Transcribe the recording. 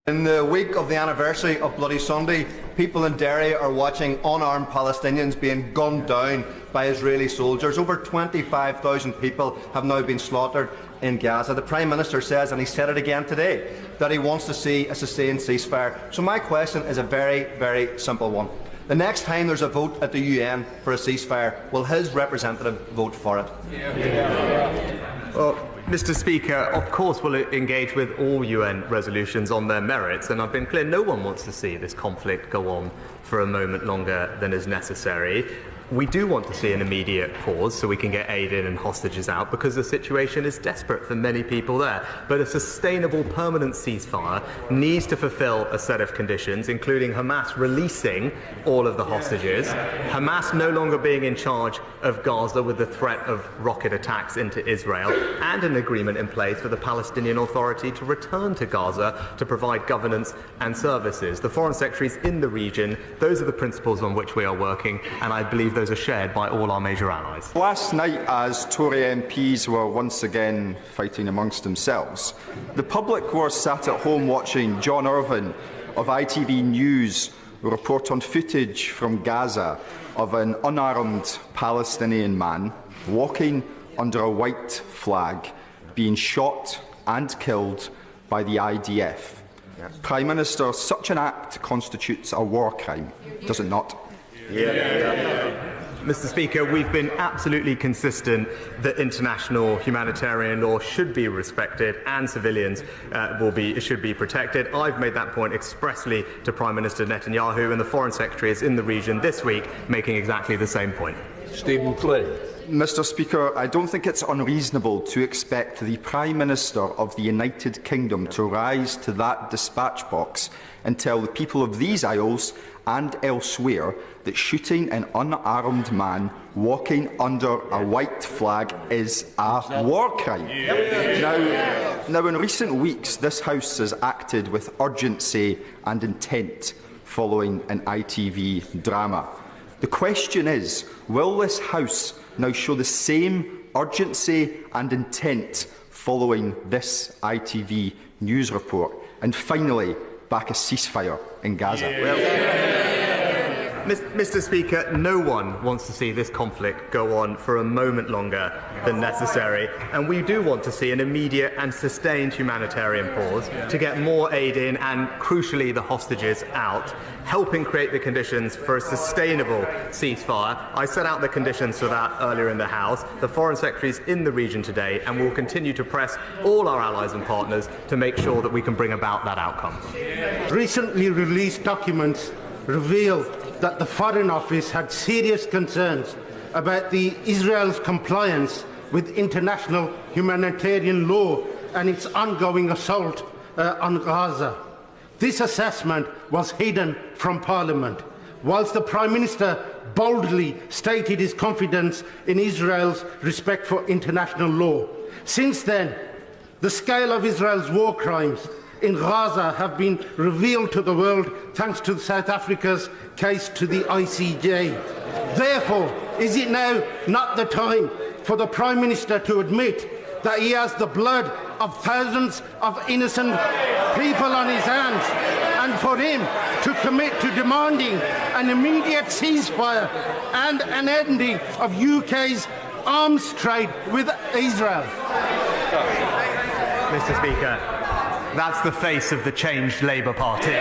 In the week of the anniversary of Bloody Sunday, people in Derry are watching unarmed Palestinians being gunned down by Israeli soldiers. Over 25,000 people have now been slaughtered in Gaza. The Prime Minister says, and he said it again today, that he wants to see a sustained ceasefire. So my question is a very, very simple one. The next time there's a vote at the UN for a ceasefire, will his representative vote for it? Well, Mr. Speaker, of course we'll engage with all UN resolutions on their merits, and I've been clear no one wants to see this conflict go on for a moment longer than is necessary. We do want to see an immediate pause so we can get aid in and hostages out, because the situation is desperate for many people there. But a sustainable, permanent ceasefire needs to fulfill a set of conditions, including Hamas releasing all of the hostages, Hamas no longer being in charge of Gaza with the threat of rocket attacks into Israel, and an agreement in place for the Palestinian Authority to return to Gaza to provide governance and services. The Foreign Secretaries in the region, those are the principles on which we are working, and I believe those are shared by all our major allies. Last night, as Tory MPs were once again fighting amongst themselves, the public was sat at home watching John Irvine of ITV News report on footage from Gaza of an unarmed Palestinian man walking under a white flag, being shot and killed by the IDF. Prime Minister, such an act constitutes a war crime, does it not? Mr. Speaker, we've been absolutely consistent that international humanitarian law should be respected and civilians should be protected. I've made that point expressly to Prime Minister Netanyahu, and the Foreign Secretary is in the region this week making exactly the same point. Stephen Flynn. Mr. Speaker, I don't think it's unreasonable to expect the Prime Minister of the United Kingdom to rise to that dispatch box and tell the people of these Isles and elsewhere that shooting an unarmed man walking under a white flag is a war crime. Now, in recent weeks, this House has acted with urgency and intent following an ITV drama. The question is, will this House now show the same urgency and intent following this ITV news report? And finally, back a ceasefire in Gaza? Mr. Speaker, no one wants to see this conflict go on for a moment longer than necessary, and we do want to see an immediate and sustained humanitarian pause to get more aid in and, crucially, the hostages out, helping create the conditions for a sustainable ceasefire. I set out the conditions for that earlier in the House. The Foreign Secretary is in the region today, and will continue to press all our allies and partners to make sure that we can bring about that outcome. Recently released documents reveal that the Foreign Office had serious concerns about Israel's compliance with international humanitarian law and its ongoing assault on Gaza. This assessment was hidden from Parliament, whilst the Prime Minister boldly stated his confidence in Israel's respect for international law. Since then, the scale of Israel's war crimes in Gaza have been revealed to the world thanks to South Africa's case to the ICJ. Therefore, is it now not the time for the Prime Minister to admit that he has the blood of thousands of innocent people on his hands, and for him to commit to demanding an immediate ceasefire and an ending of UK's arms trade with Israel? Mr. Speaker, that's the face of the changed Labour Party.